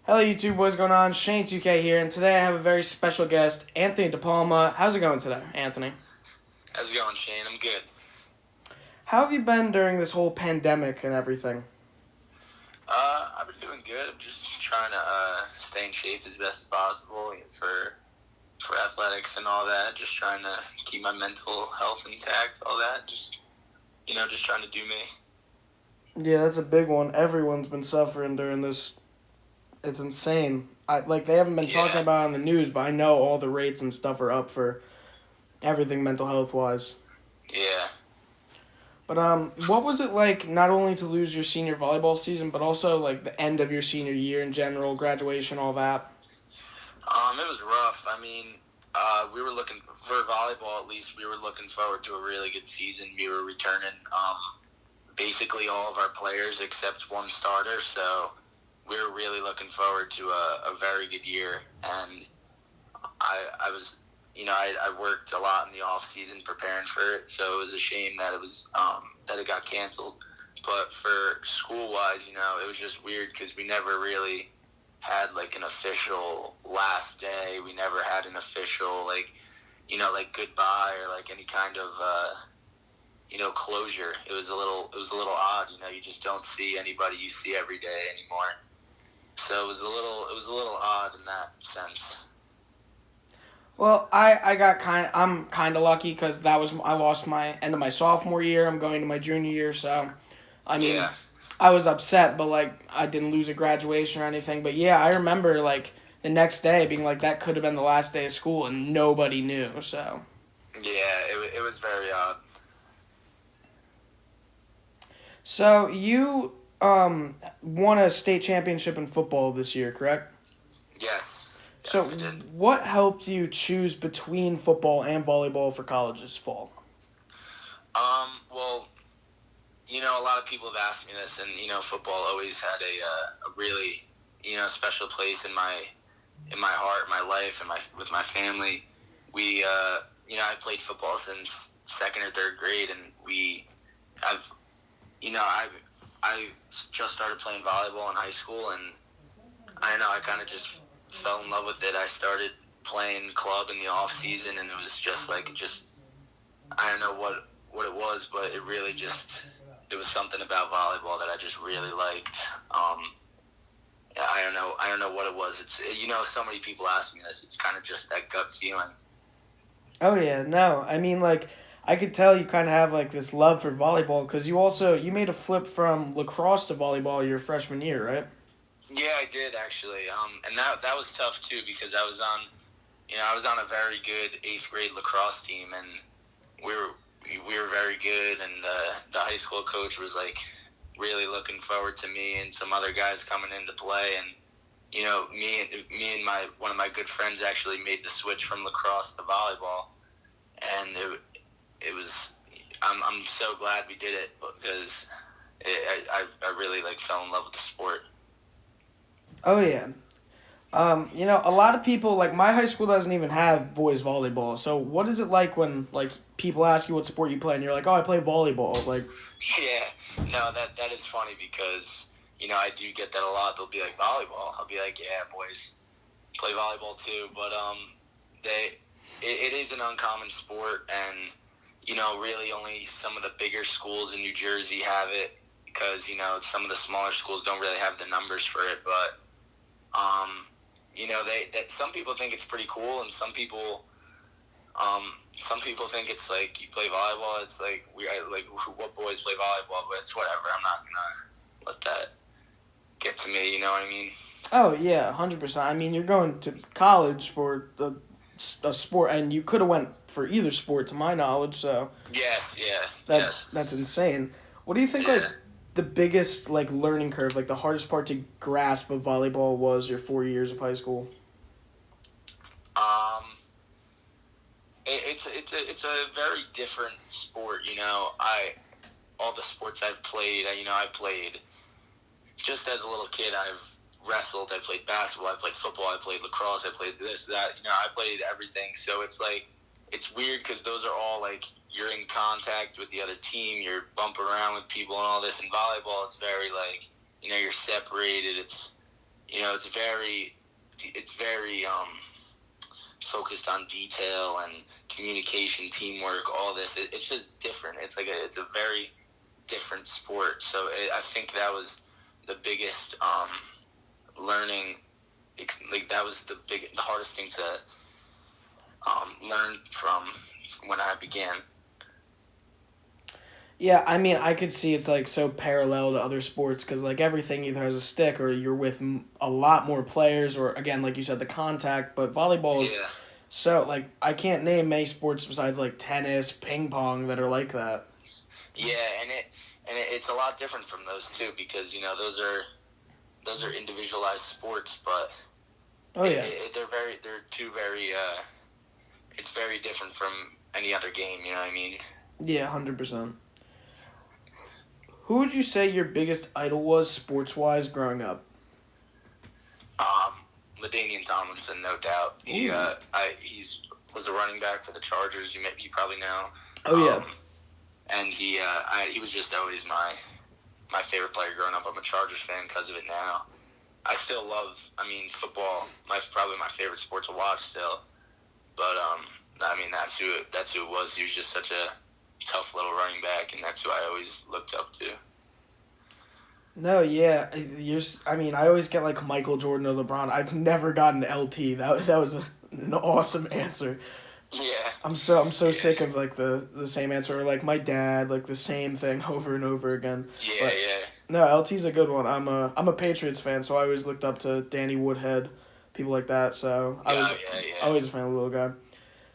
Hello YouTube, what's going on? Shaney 2K here, and today I have a very special guest, Anthony DePalma. How's it going today, Anthony? How's it going, Shane? I'm good. How have you been during this whole pandemic and everything? I've been doing good. I'm just trying to stay in shape as best as possible for athletics and all that. Just trying to keep my mental health intact, all that. Just trying to do me. Yeah, that's a big one. Everyone's been suffering during this. It's insane. They haven't been talking Yeah, about it on the news, but I know all the rates and stuff are up for everything mental health wise. yeah. But what was it like not only to lose your senior volleyball season, but also like the end of your senior year in general, graduation, all that? It was rough. I mean, we were looking for volleyball. At least we were looking forward to a really good season. We were returning basically all of our players except one starter, so we were really looking forward to a very good year. And I was, I worked a lot in the off season preparing for it, so it was a shame that it got canceled. But for school wise, it was just weird because we never really had like an official last day. We never had an official like goodbye or like any kind of closure. It was a little odd. You just don't see anybody you see every day anymore. So it was a little odd in that sense. Well, I'm kind of lucky because I lost my end of my sophomore year. I'm going to my junior year, so I mean, Yeah. I was upset, but like I didn't lose a graduation or anything. But yeah, I remember like the next day being like that could have been the last day of school and nobody knew. So Yeah, it was very odd. you won a state championship in football this year, correct? Yes. So Yes, we did. what helped you choose between football and volleyball for college this fall? Well, a lot of people have asked me this, and football always had a really special place in my heart, my life, and my with my family. We I played football since second or third grade, and I've I just started playing volleyball in high school, and I don't know, I kind of just fell in love with it. I started playing club in the off season, and it was just I don't know what it was, but it was something about volleyball that I just really liked. I don't know what it was. It's so many people ask me this. It's kind of just that gut feeling. Oh yeah, no. I mean like I could tell you kind of have like this love for volleyball because you made a flip from lacrosse to volleyball your freshman year, right? Yeah, I did actually. And that was tough too because I was on a very good eighth grade lacrosse team, and we were we were very good, and the high school coach was like really looking forward to me and some other guys coming into play, and me and my one of my good friends actually made the switch from lacrosse to volleyball, and it was I'm so glad we did it because I really like fell in love with the sport. Oh yeah. A lot of people like my high school doesn't even have boys volleyball. So what is it like when like people ask you what sport you play and you're like, "Oh, I play volleyball." Like, Yeah, no, that is funny because I do get that a lot. They'll be like volleyball. I'll be like, yeah, boys play volleyball too, but they it is an uncommon sport, and really only some of the bigger schools in New Jersey have it because some of the smaller schools don't really have the numbers for it, but they that some people think it's pretty cool, and some people think it's like you play volleyball. It's like what boys play volleyball, but it's whatever. I'm not gonna let that get to me. You know what I mean? oh yeah, 100%. I mean, you're going to college for a sport and you could have went for either sport to my knowledge, so Yes, yeah, yes, that's insane. What do you think like yeah. the biggest like learning curve, like the hardest part to grasp of volleyball was your 4 years of high school? Um, it's a very different sport. All the sports I've played. I've played just as a little kid. I've wrestled. I played basketball. I played football. I played lacrosse. I played this, that. I played everything. So it's like it's weird because those are all like you're in contact with the other team. You're bumping around with people and all this. In volleyball, it's very like you're separated. it's very focused on detail and communication, teamwork, all this. It's just different. It's a very different sport. So I think that was the biggest learning. Like that was the hardest thing to learn from when I began. Yeah, I mean, I could see it's like so parallel to other sports because like everything either has a stick or you're with a lot more players or again like you said the contact. But volleyball is Yeah, so like I can't name many sports besides like tennis, ping pong that are like that. yeah, it's a lot different from those too because those are individualized sports, but Oh yeah, they're two very it's very different from any other game. You know what I mean? yeah, 100%. Who would you say your biggest idol was sports wise growing up? Um, LaDainian Tomlinson, no doubt. Ooh. He's was a running back for the Chargers. You probably know. Oh yeah. And he was just always my favorite player growing up. I'm a Chargers fan because of it now. I still love. I mean, football. Probably my favorite sport to watch still. But I mean that's who it was. He was just such a tough little running back, and that's who I always looked up to. No, yeah, I mean, I always get like Michael Jordan or LeBron. I've never gotten LT. That was an awesome answer. Yeah. I'm so Yeah. sick of like the same answer or like my dad like the same thing over and over again. Yeah. But Yeah. no, LT's a good one. I'm a Patriots fan, so I always looked up to Danny Woodhead, people like that. So I was Yeah. always a fan of the little guy.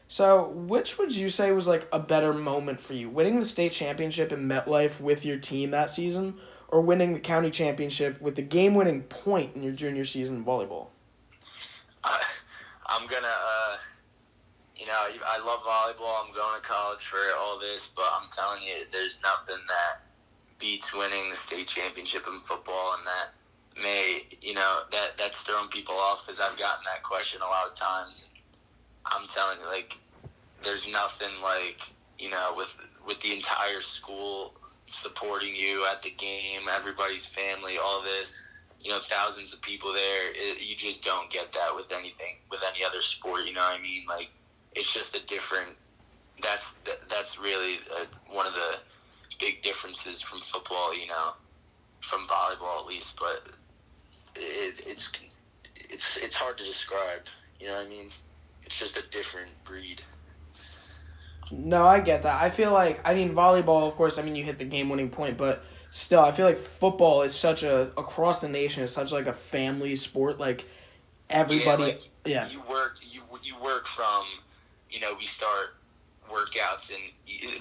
So which would you say was like a better moment for you, winning the state championship in MetLife with your team that season, or winning the county championship with the game-winning point in your junior season in volleyball? I, I'm gonna. I love volleyball. I'm going to college for all this, but I'm telling you, there's nothing that beats winning the state championship in football, and that that's thrown people off because I've gotten that question a lot of times. I'm telling you, like, there's nothing like with the entire school supporting you at the game, everybody's family, all this. Thousands of people there. You just don't get that with any other sport. You know what I mean? Like, it's just a different. That's really one of the big differences from football. From volleyball at least, but it's hard to describe. You know what I mean? It's just a different breed. No, I get that. I feel like I mean volleyball, of course. I mean you hit the game-winning point, but still, I feel like football is such a across the nation. It's such like a family sport. Like Yeah, everybody, like yeah. you work from, we start workouts and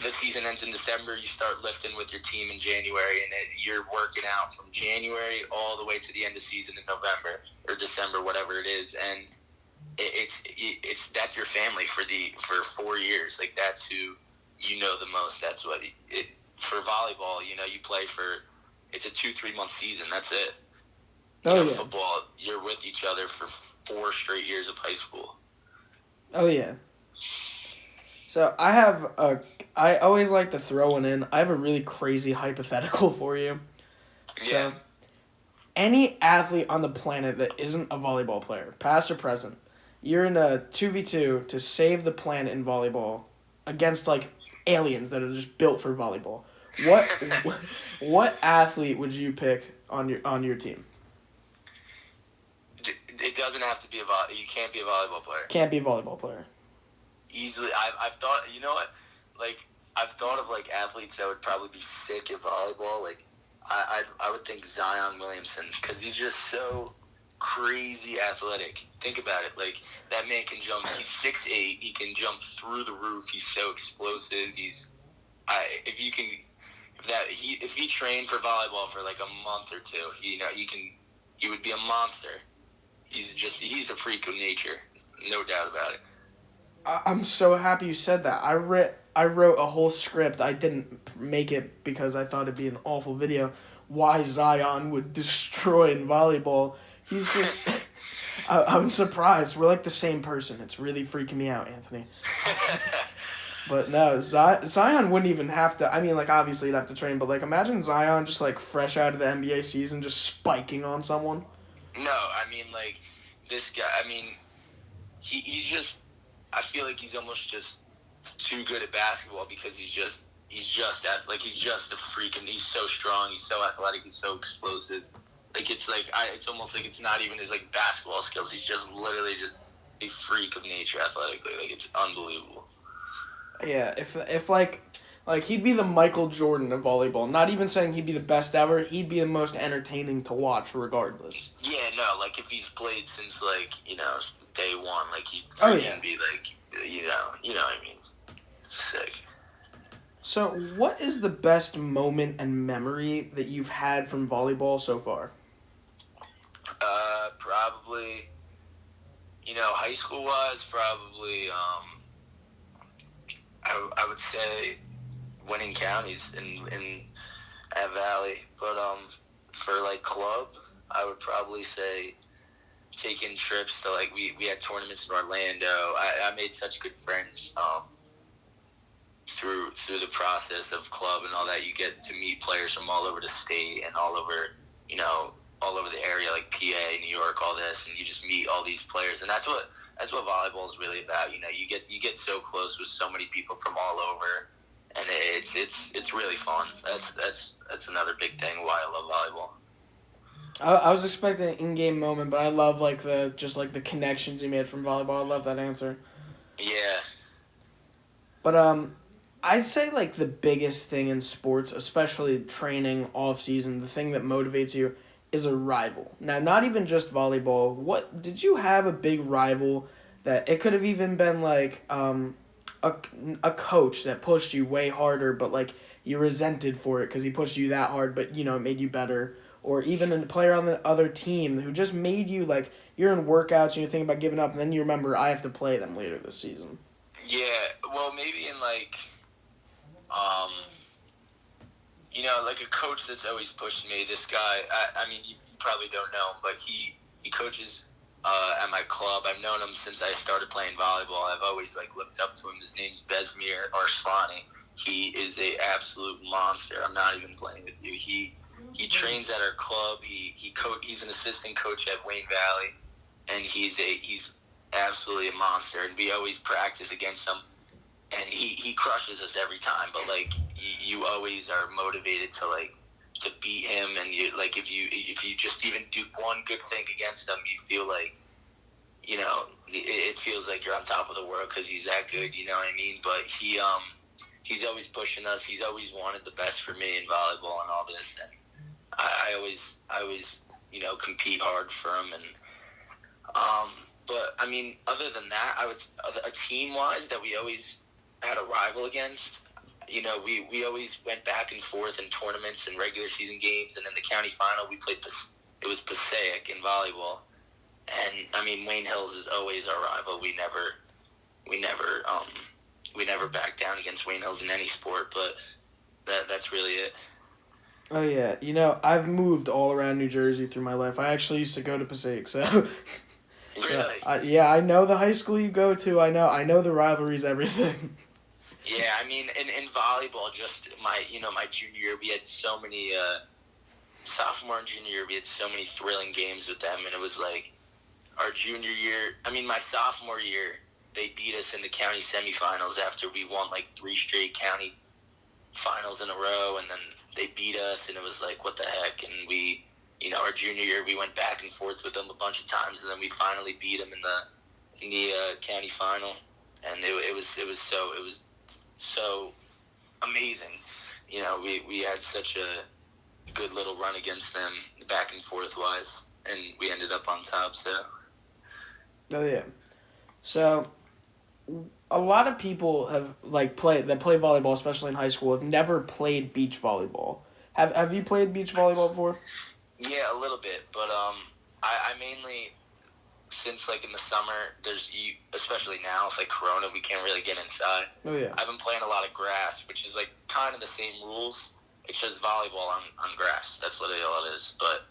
the season ends in December. You start lifting with your team in January, and you're working out from January all the way to the end of season in November or December, whatever it is, and that's your family for 4 years. Like that's who the most. That's what for volleyball. You play for it's a 2-3 month season. That's it. Oh yeah. Football, you're with each other for 4 straight years of high school. Oh yeah. So I always like to throw one in. I have a really crazy hypothetical for you. So, Yeah. any athlete on the planet that isn't a volleyball player, past or present, you're in a 2v2 to save the planet in volleyball against like aliens that are just built for volleyball. What what athlete would you pick on your team? It doesn't have to be you can't be a volleyball player. Can't be a volleyball player. Easily, I've thought. You know what? Like, I've thought of like athletes that would probably be sick at volleyball. Like, I would think Zion Williamson because he's just so crazy athletic. Think about it. Like, that man can jump. He's 6'8". He can jump through the roof. He's so explosive. If he trained for volleyball for like a month or two, he would be a monster. He's a freak of nature, no doubt about it. I'm so happy you said that. I wrote a whole script. I didn't make it because I thought it'd be an awful video. Why Zion would destroy in volleyball. He's just. I'm surprised. We're like the same person. It's really freaking me out, Anthony. But no, Zion wouldn't even have to. I mean, like obviously he'd have to train, but like imagine Zion just like fresh out of the NBA season, just spiking on someone. No, I mean, like, this guy, I mean, he's just, I feel like he's almost just too good at basketball because he's just he's just a freaking, he's so strong, he's so athletic, he's so explosive. It's almost like it's not even his, like, basketball skills. He's just literally just a freak of nature athletically. Like, it's unbelievable. Yeah, if like he'd be the Michael Jordan of volleyball. Not even saying he'd be the best ever. He'd be the most entertaining to watch, regardless. Yeah, no, like, if he's played since, like, day one, like, he'd Oh yeah. be, like, you know what I mean? Sick. So, what is the best moment and memory that you've had from volleyball so far? Probably, high school wise, probably, I would say winning counties in at Valley, but for, like, club, I would probably say taking trips to, like, we had tournaments in Orlando. I made such good friends through the process of club and all that. You get to meet players from all over the state and all over the area, like PA, New York, all this, and you just meet all these players, and that's what volleyball is really about. You get so close with so many people from all over, and it's really fun. That's another big thing why I love volleyball. I was expecting an in-game moment, but I love like the connections you made from volleyball. I love that answer. Yeah. But I'd say like the biggest thing in sports, especially training off season, the thing that motivates you is a rival. Now, not even just volleyball. What did you have a big rival that it could have even been like a coach that pushed you way harder, but like you resented for it because he pushed you that hard, but it made you better, or even a player on the other team who just made you like you're in workouts and you're thinking about giving up, and then you remember I have to play them later this season. Yeah, well, maybe in, like, like, a coach that's always pushed me. This guy, I mean, you probably don't know him, but he coaches at my club. I've known him since I started playing volleyball. I've always, like, looked up to him. His name's Besmir Arshlani. He is a absolute monster. I'm not even playing with you. He trains at our club. He's an assistant coach at Wayne Valley, and he's absolutely a monster. And we always practice against him, and he crushes us every time. But, like, you always are motivated to beat him, and you, like, if you just even do one good thing against him, you feel like, it feels like you're on top of the world because he's that good. You know what I mean? But he's always pushing us. He's always wanted the best for me in volleyball and all this, and I always compete hard for him. And but I mean, other than that, I would, a team wise that we always had a rival against. We always went back and forth in tournaments and regular season games, and in the county final we played. It was Passaic in volleyball, and I mean, Wayne Hills is always our rival. We never back down against Wayne Hills in any sport, but that's really it. Oh yeah, I've moved all around New Jersey through my life. I actually used to go to Passaic, so Really? I know the high school you go to. I know the rivalries, everything. Yeah, I mean, in volleyball, just my junior year, we had so many, sophomore and junior year, we had so many thrilling games with them, and it was like, our junior year, I mean, my sophomore year, they beat us in the county semifinals after we won, like, 3 straight county finals in a row, and then they beat us, and it was like, what the heck, and we, our junior year, we went back and forth with them a bunch of times, and then we finally beat them in the county final, and it was so amazing. We had such a good little run against them back and forth wise, and we ended up on top. So. Oh yeah, so a lot of people have play volleyball, especially in high school, have never played beach volleyball. Have you played beach volleyball before? Yeah, a little bit, but I mainly, since, like, in the summer, especially now with, like, Corona, we can't really get inside. Oh yeah. I've been playing a lot of grass, which is, like, kind of the same rules. It's just volleyball on grass. That's literally all it is. But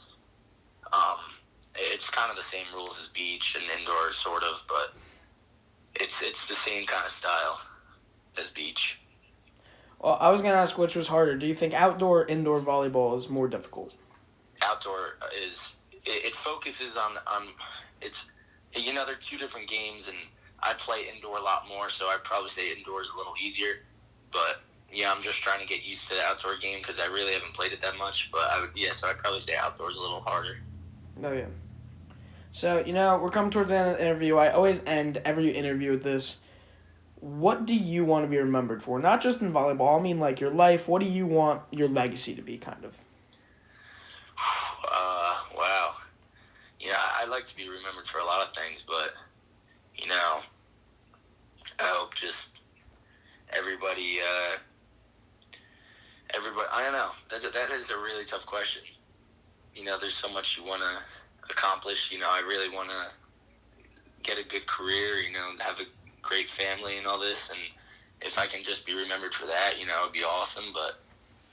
it's kind of the same rules as beach and indoor, sort of. But it's the same kind of style as beach. Well, I was gonna ask which was harder. Do you think outdoor or indoor volleyball is more difficult? Outdoor is it focuses on it's they're two different games, and I play indoor a lot more, so I'd probably say indoor is a little easier. But yeah, I'm just trying to get used to the outdoor game because I really haven't played it that much. But so I'd probably say outdoor is a little harder. Oh yeah. So we're coming towards the end of the interview. I always end every interview with this. What do you want to be remembered for? Not just in volleyball. I mean, like your life. What do you want your legacy to be, kind of? Wow. I'd like to be remembered for a lot of things, but I hope just everybody. I don't know. That is a really tough question. There's so much you want to accomplish. I really want to get a good career. Have a great family and all this, and if I can just be remembered for that, it would be awesome. But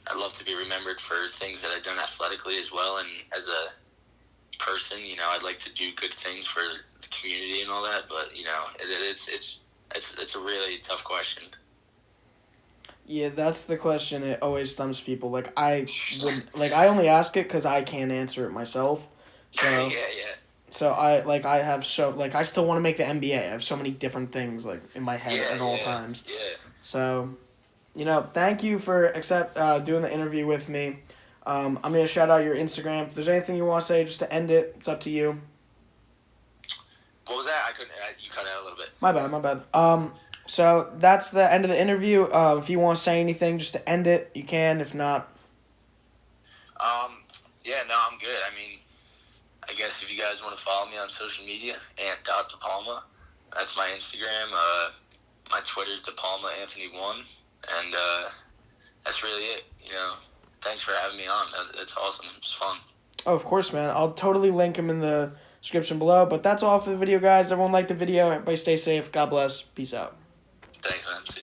I'd love to be remembered for things that I've done athletically as well, and as a person, I'd like to do good things for the community and all that. But it's a really tough question. Yeah, that's the question. It always stumps people. I only ask it because I can't answer it myself. So yeah. So I have I still want to make the NBA. I have so many different things in my head at all times. Yeah. So, thank you for doing the interview with me. I'm gonna shout out your Instagram. If there's anything you want to say, just to end it, it's up to you. What was that? You cut out a little bit. My bad. So that's the end of the interview. If you want to say anything, just to end it, you can. If not, yeah, no, I'm good. I mean, I guess if you guys want to follow me on social media, ant.DePalma. That's my Instagram. My Twitter's DePalmaAnthony1. And that's really it. Thanks for having me on. It's awesome. It's fun. oh, of course, man. I'll totally link him in the description below. But that's all for the video, guys. Everyone like the video. Everybody stay safe. God bless. Peace out. Thanks, man. See you.